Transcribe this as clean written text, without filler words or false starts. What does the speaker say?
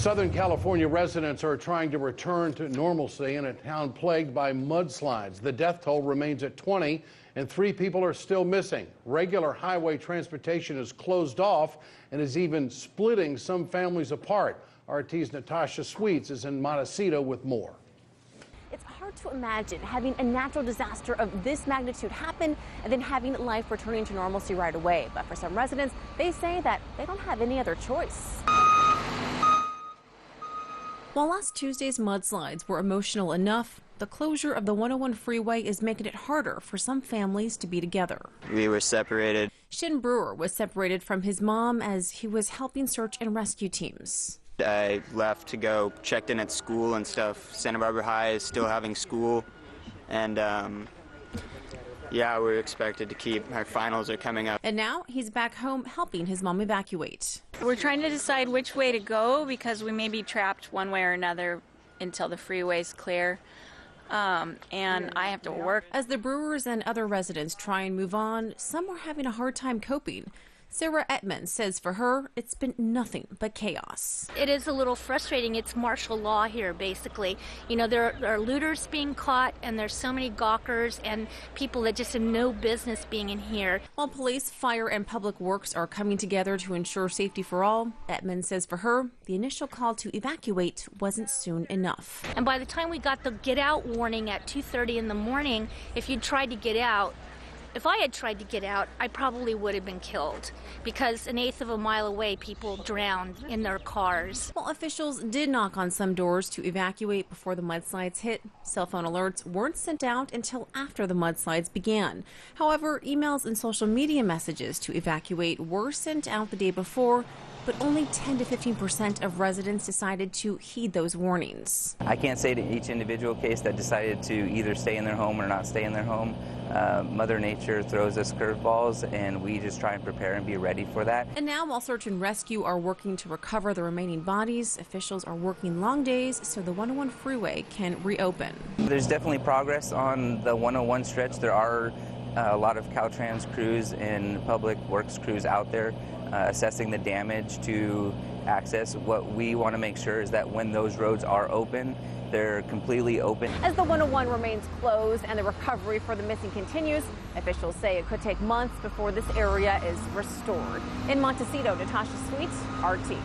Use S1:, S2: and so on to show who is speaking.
S1: Southern California residents are trying to return to normalcy in a town plagued by mudslides. The death toll remains at 20 and 3 people are still missing. Regular highway transportation is closed off and is even splitting some families apart. RT's Natasha Sweatte is in Montecito with more.
S2: It's hard to imagine having a natural disaster of this magnitude happen and then having life returning to normalcy right away. But for some residents, they say that they don't have any other choice. While last Tuesday's mudslides were emotional enough, the closure of the 101 freeway is making it harder for some families to be together.
S3: We were separated.
S2: Shin Brewer was separated from his mom as he was helping search and rescue teams.
S3: I left to go, checked in at school and stuff. Santa Barbara High is still having school, and yeah, we're expected to keep. Our finals are coming up.
S2: And now he's back home helping his mom evacuate.
S4: We're trying to decide which way to go because we may be trapped one way or another until the freeway's clear. And I have to work.
S2: As the Brewers and other residents try and move on, some are having a hard time coping. Sarah Edmonds says for her, it's been nothing but chaos.
S5: It is a little frustrating. It's martial law here, basically. You know, there are looters being caught, and there's so many gawkers and people that just have no business being in here.
S2: While police, fire, and public works are coming together to ensure safety for all, Edmonds says for her, the initial call to evacuate wasn't soon enough.
S5: And by the time we got the get out warning at 2:30 in the morning, if you'd tried to get out, if I had tried to get out, I probably would have been killed because 1/8 of a mile away, people drowned in their cars.
S2: While officials did knock on some doors to evacuate before the mudslides hit, cell phone alerts weren't sent out until after the mudslides began. However, emails and social media messages to evacuate were sent out the day before, but only 10 to 15% of residents decided to heed those warnings.
S6: I can't say to each individual case that decided to either stay in their home or not stay in their home. Mother Nature throws us curveballs, and we just try and prepare and be ready for that.
S2: And now, while search and rescue are working to recover the remaining bodies, officials are working long days so the 101 freeway can reopen.
S6: There's definitely progress on the 101 stretch. There are a lot of Caltrans crews and public works crews out there assessing the damage to access. What we want to make sure is that when those roads are open, they're completely open.
S2: As the 101 remains closed and the recovery for the missing continues, officials say it could take months before this area is restored. In Montecito, Natasha Sweatte, RT.